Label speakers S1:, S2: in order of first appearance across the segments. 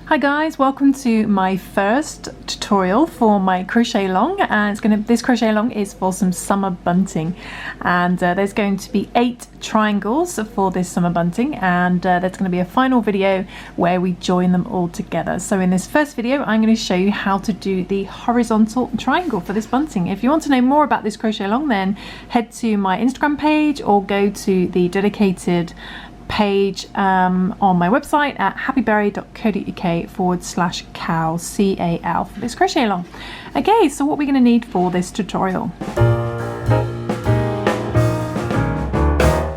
S1: Hi guys, welcome to my first tutorial for my crochet along, and this crochet along is for some summer bunting, and there's going to be 8 triangles for this summer bunting, and there's going to be a final video where we join them all together. So in this first video I'm going to show you how to do the horizontal triangle for this bunting. If you want to know more about this crochet along, then head to my Instagram page or go to the dedicated page on my website at happyberry.co.uk/cal CAL for this crochet along. Okay, so what we're going to need for this tutorial.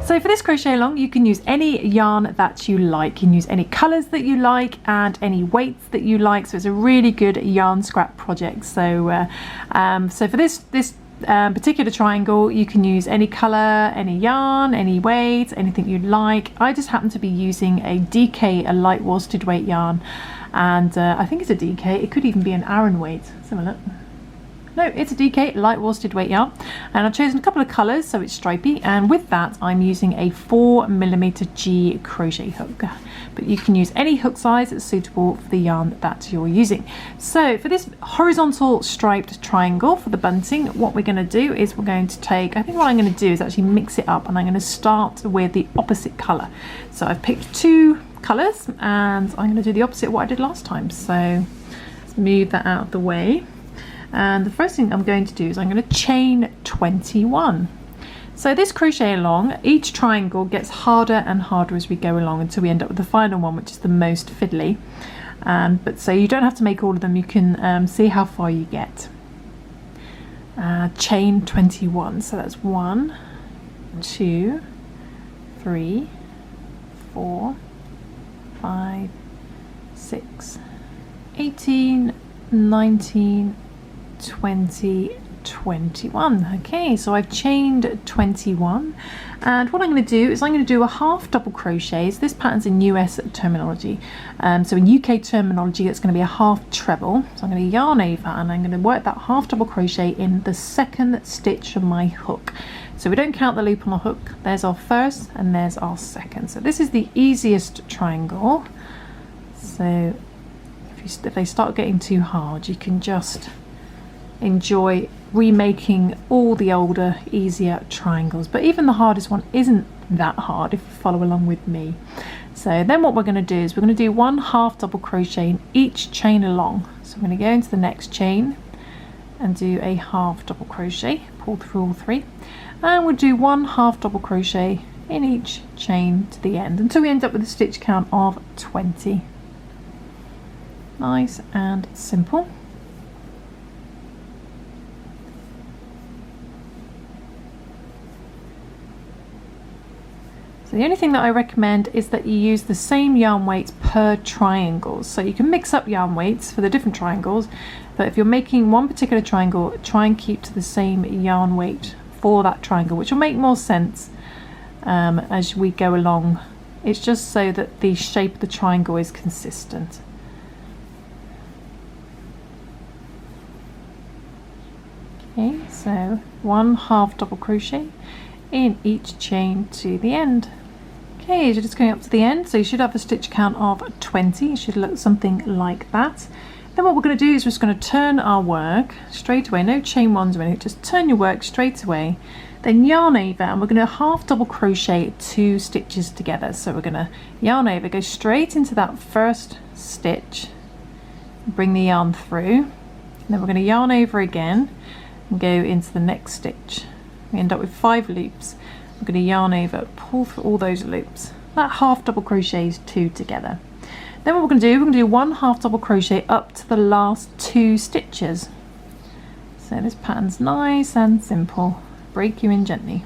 S1: So for this crochet along, you can use any yarn that you like. You can use any colours that you like and any weights that you like. So it's a really good yarn scrap project. So so for this particular triangle, you can use any colour, any yarn, any weight, anything you'd like. I just happen to be using a DK, a light worsted weight yarn, and I think it's a DK. It could even be an Aran weight. Let's have a look. No, it's a DK light worsted weight yarn, and I've chosen a couple of colours so it's stripy, and with that I'm using a 4mm G crochet hook, but you can use any hook size that's suitable for the yarn that you're using. So for this horizontal striped triangle for the bunting, what we're going to do is we're going to take, I think what I'm going to do is actually mix it up, and I'm going to start with the opposite colour. So I've picked 2 colours and I'm going to do the opposite of what I did last time. So let's move that out of the way. And the first thing I'm going to do is I'm going to chain 21. So this crochet along, each triangle gets harder and harder as we go along until we end up with the final one, which is the most fiddly. But so you don't have to make all of them, you can see how far you get. Chain 21, so that's 1, 2, 3, 4, 5, 6, 18, 19, 20, 21. Okay, so I've chained 21, and what I'm going to do is I'm going to do a half double crochet. So this pattern's in US terminology, so in UK terminology it's going to be a half treble. So I'm going to yarn over and I'm going to work that half double crochet in the second stitch of my hook. So we don't count the loop on the hook. There's our first and there's our second. So this is the easiest triangle. So if they start getting too hard, you can just enjoy remaking all the older, easier triangles. But even the hardest one isn't that hard if you follow along with me. So then what we're going to do is we're going to do 1 half double crochet in each chain along. So I'm going to go into the next chain and do a half double crochet, pull through all 3, and we'll do 1 half double crochet in each chain to the end until we end up with a stitch count of 20. Nice and simple. So the only thing that I recommend is that you use the same yarn weights per triangle. So you can mix up yarn weights for the different triangles, but if you're making one particular triangle, try and keep to the same yarn weight for that triangle, which will make more sense as we go along. It's just so that the shape of the triangle is consistent. Okay, so 1 half double crochet in each chain to the end. Okay, you're just going up to the end, so you should have a stitch count of 20. It should look something like that. Then what we're going to do is we're just going to turn our work straight away, no chain ones or anything, just turn your work straight away, then yarn over, and we're going to half double crochet 2 stitches together. So we're going to yarn over, go straight into that first stitch, bring the yarn through, and then we're going to yarn over again and go into the next stitch. We end up with 5 loops. I'm going to yarn over, pull through all those loops. That half double crochets 2 together. Then what we're going to do, we're going to do 1 half double crochet up to the last 2 stitches. So this pattern's nice and simple. Break you in gently.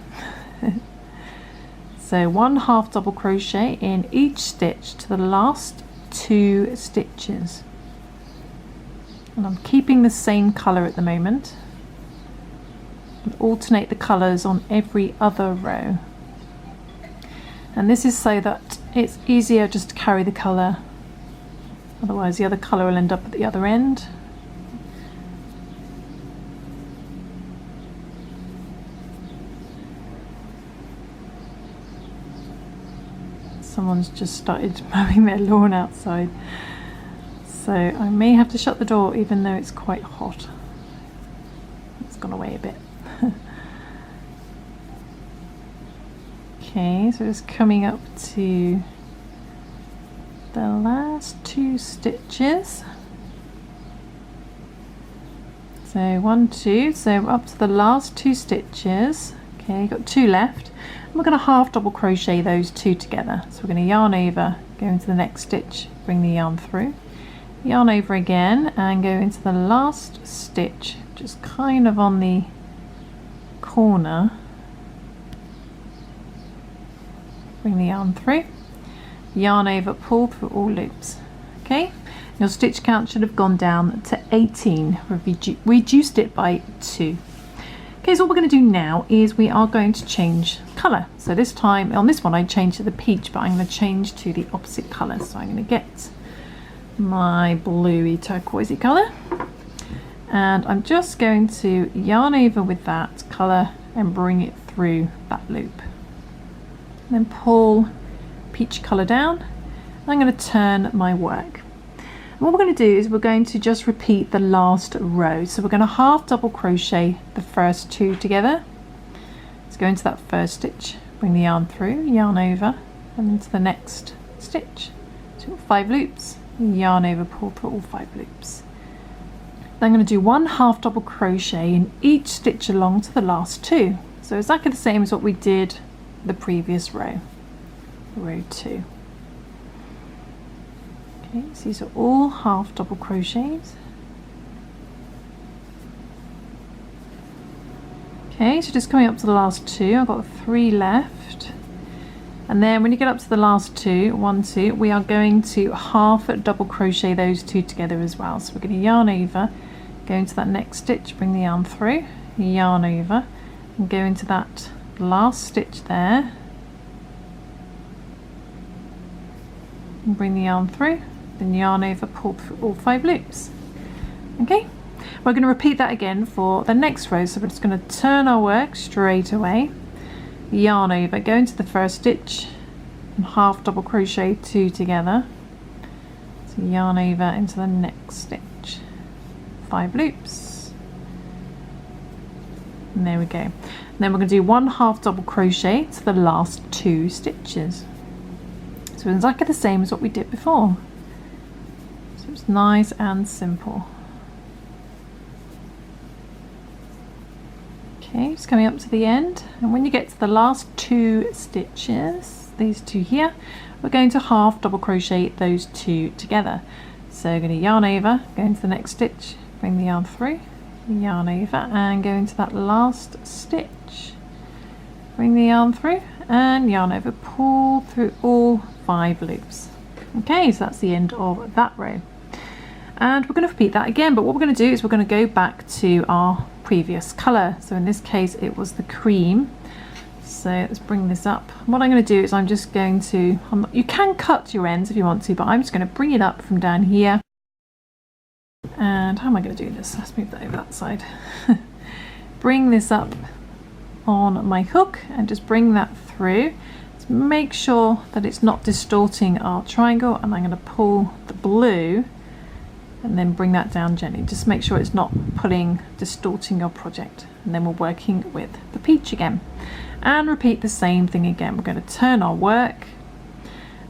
S1: So 1 half double crochet in each stitch to the last 2 stitches. And I'm keeping the same colour at the moment. And alternate the colours on every other row, and this is so that it's easier just to carry the colour, otherwise the other colour will end up at the other end. Someone's just started mowing their lawn outside. So I may have to shut the door even though it's quite hot. It's gone away a bit. Okay, so it's coming up to the last 2 stitches. So 1, 2, so up to the last 2 stitches. Okay, got 2 left. And we're going to half double crochet those 2 together. So we're going to yarn over, go into the next stitch, bring the yarn through, yarn over again and go into the last stitch, just kind of on the corner. Bring the yarn through, yarn over, pull through all loops. Okay, your stitch count should have gone down to 18. We've reduced it by 2. Okay, so what we're going to do now is we are going to change colour. So this time, on this one I changed to the peach, but I'm going to change to the opposite colour. So I'm going to get my bluey turquoisey colour and I'm just going to yarn over with that colour and bring it through that loop. Then pull peach colour down. I'm going to turn my work. And what we're going to do is we're going to just repeat the last row. So we're going to half double crochet the first 2 together. Let's go into that first stitch, bring the yarn through, yarn over and into the next stitch. So 5 loops, yarn over, pull through all 5 loops. Then I'm going to do 1 half double crochet in each stitch along to the last 2. So exactly the same as what we did the previous row, row 2. Okay, so these are all half double crochets. Okay, so just coming up to the last 2, I've got 3 left. And then when you get up to the last 2, 1, 2, we are going to half double crochet those 2 together as well. So we're going to yarn over, go into that next stitch, bring the yarn through, yarn over, and go into that last stitch there and bring the yarn through, then yarn over, pull through all 5 loops. Okay, we're going to repeat that again for the next row. So we're just going to turn our work straight away, yarn over, go into the first stitch and half double crochet 2 together, so yarn over into the next stitch, 5 loops, and there we go. And then we're going to do 1 half double crochet to the last 2 stitches. So exactly the same as what we did before. So it's nice and simple. Okay, just coming up to the end, and when you get to the last 2 stitches, these 2 here, we're going to half double crochet those 2 together. So we're going to yarn over, go into the next stitch, bring the yarn through, yarn over and go into that last stitch, bring the yarn through and yarn over, pull through all 5 loops. Okay, so that's the end of that row, and we're going to repeat that again, but what we're going to do is we're going to go back to our previous colour. So in this case it was the cream. So let's bring this up. What I'm going to do is I'm just going to, you can cut your ends if you want to, but I'm just going to bring it up from down here. And how am I going to do this? Let's move that over that side. Bring this up on my hook and just bring that through. Let's make sure that it's not distorting our triangle, and I'm going to pull the blue and then bring that down gently. Just make sure it's not distorting your project. And then we're working with the peach again. And repeat the same thing again. We're going to turn our work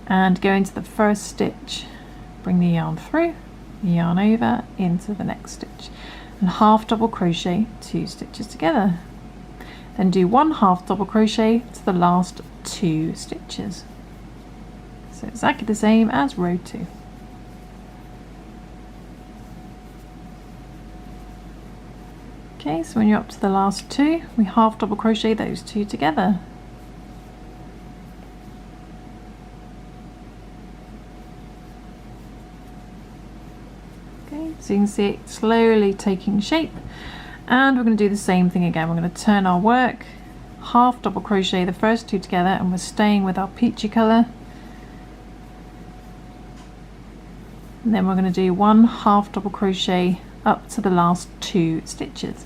S1: and go into the first stitch, bring the yarn through, yarn over into the next stitch and half double crochet 2 stitches together. Then do 1 half double crochet to the last 2 stitches. So exactly the same as row 2. Okay, so when you're up to the last 2, we half double crochet those 2 together. Okay, so you can see it slowly taking shape, and we're going to do the same thing again. We're going to turn our work, half double crochet the first 2 together, and we're staying with our peachy colour. And then we're going to do 1 half double crochet up to the last 2 stitches.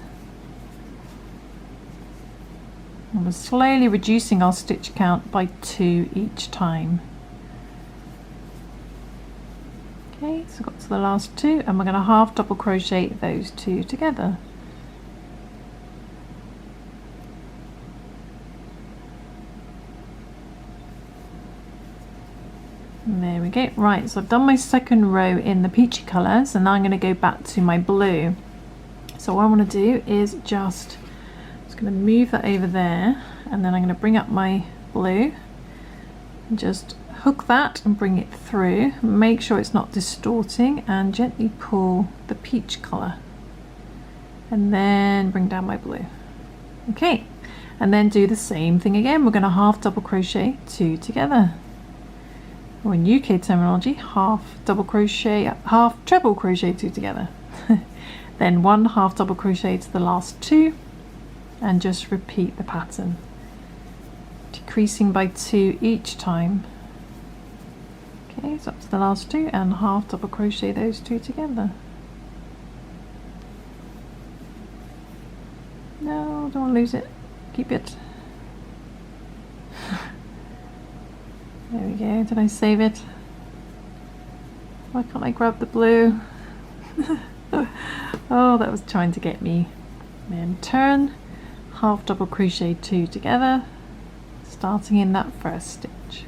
S1: And we're slowly reducing our stitch count by 2 each time. Okay, so so got to the last 2, and we're going to half double crochet those 2 together. And there we go. Right, so I've done my second row in the peachy colours, and now I'm going to go back to my blue. So what I want to do is just going to move that over there, and then I'm going to bring up my blue and just hook that and bring it through. Make sure it's not distorting, and gently pull the peach colour, and then bring down my blue. Okay, and then do the same thing again. We're going to half double crochet 2 together, or in UK terminology, half double crochet, half treble crochet 2 together. Then 1 half double crochet to the last 2, and just repeat the pattern, decreasing by 2 each time. Okay, so up to the last 2, and half double crochet those 2 together. No, don't want to lose it, keep it. There we go. Did I save it? Why can't I grab the blue? Oh, that was trying to get me. Then turn, half double crochet 2 together, starting in that first stitch.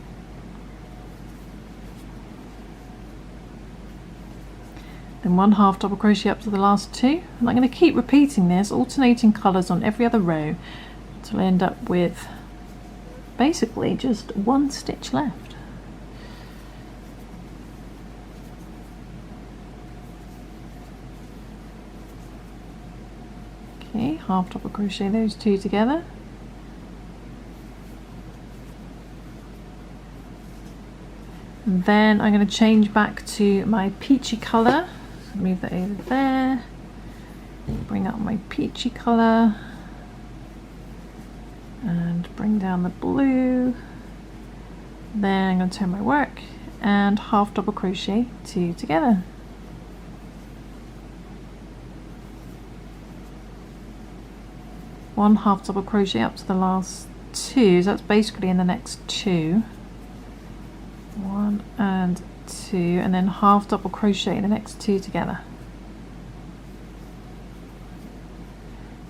S1: Then 1 half double crochet up to the last 2, and I'm going to keep repeating this, alternating colours on every other row until I end up with basically just 1 stitch left. Okay, half double crochet those 2 together. And then I'm going to change back to my peachy colour. So move that over there. Bring up my peachy colour. And bring down the blue. Then I'm going to turn my work and half double crochet 2 together. One half double crochet up to the last 2, so that's basically in the next 2. 1 and 2, and then half double crochet the next 2 together.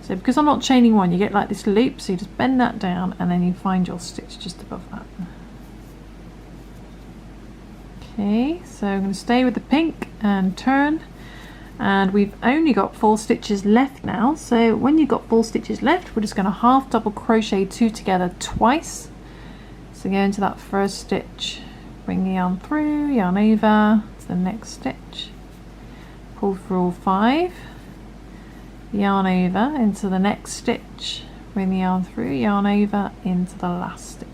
S1: So because I'm not chaining 1, you get like this loop, so you just bend that down and then you find your stitch just above that. Okay, so I'm going to stay with the pink and turn. And we've only got 4 stitches left now, so when you've got 4 stitches left, we're just going to half double crochet 2 together twice. So go into that first stitch, bring the yarn through, yarn over to the next stitch, pull through all 5, yarn over into the next stitch, bring the yarn through, yarn over into the last stitch,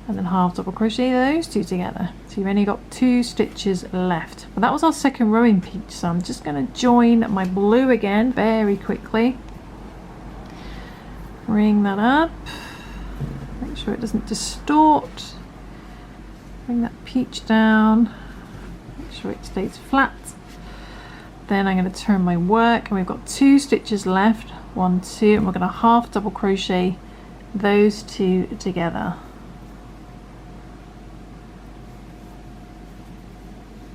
S1: and then half double crochet those 2 together. So you've only got 2 stitches left. But that was our second row in peach, so I'm just going to join my blue again very quickly. Bring that up, make sure it doesn't distort. Bring that peach down, make sure it stays flat. Then I'm going to turn my work, and we've got 2 stitches left, 1, 2, and we're going to half double crochet those 2 together.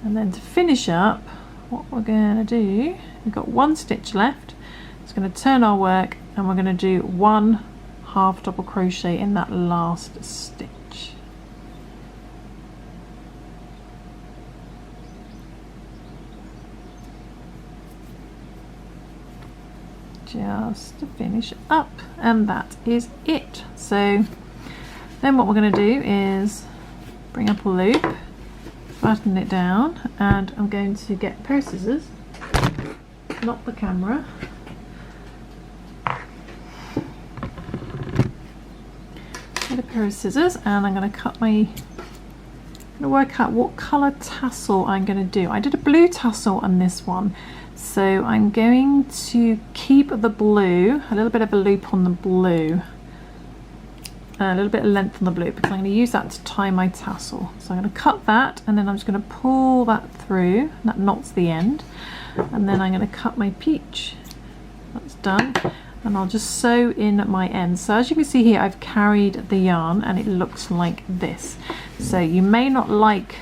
S1: And then to finish up, what we're going to do, we've got 1 stitch left. It's going to turn our work, and we're going to do 1 half double crochet in that last stitch. Just to finish up, and that is it. So then what we're going to do is bring up a loop, flatten it down, and I'm going to get a pair of scissors, not the camera. Get a pair of scissors, and I'm going to cut my, I'm going to work out what colour tassel I'm going to do. I did a blue tassel on this one, so I'm going to keep the blue, a little bit of a loop on the blue, a little bit of length on the blue, because I'm going to use that to tie my tassel. So I'm going to cut that, and then I'm just going to pull that through, that knots the end, and then I'm going to cut my peach. That's done, and I'll just sew in my ends. So as you can see here, I've carried the yarn, and it looks like this. So you may not like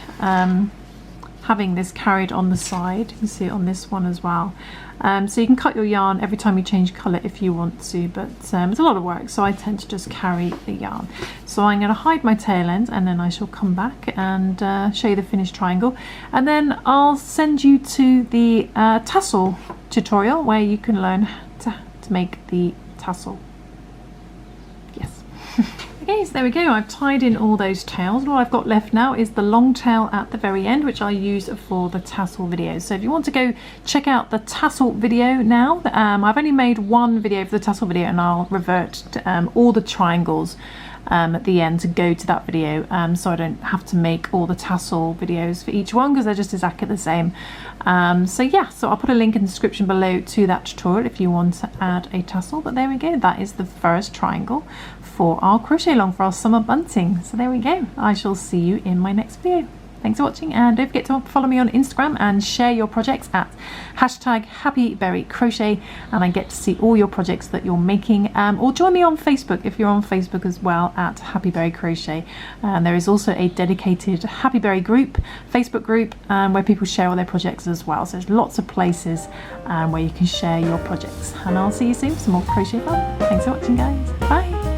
S1: having this carried on the side. You can see it on this one as well. So you can cut your yarn every time you change colour if you want to, but it's a lot of work, so I tend to just carry the yarn. So I'm going to hide my tail end, and then I shall come back and show you the finished triangle, and then I'll send you to the tassel tutorial where you can learn to make the tassel. Yes. Okay, so there we go. I've tied in all those tails. All I've got left now is the long tail at the very end, which I use for the tassel videos. So if you want to go check out the tassel video now, I've only made one video for the tassel video, and I'll revert to, all the triangles at the end to go to that video, so I don't have to make all the tassel videos for each one because they're just exactly the same. So yeah, so I'll put a link in the description below to that tutorial if you want to add a tassel. But there we go, that is the first triangle for our crochet along for our summer bunting. So there we go. I shall see you in my next video. Thanks for watching, and don't forget to follow me on Instagram and share your projects at #happyberrycrochet, and I get to see all your projects that you're making. Or join me on Facebook if you're on Facebook as well at Happy Berry Crochet. And there is also a dedicated Happy Berry group, Facebook group, where people share all their projects as well. So there's lots of places where you can share your projects. And I'll see you soon for some more crochet fun. Thanks for watching, guys. Bye.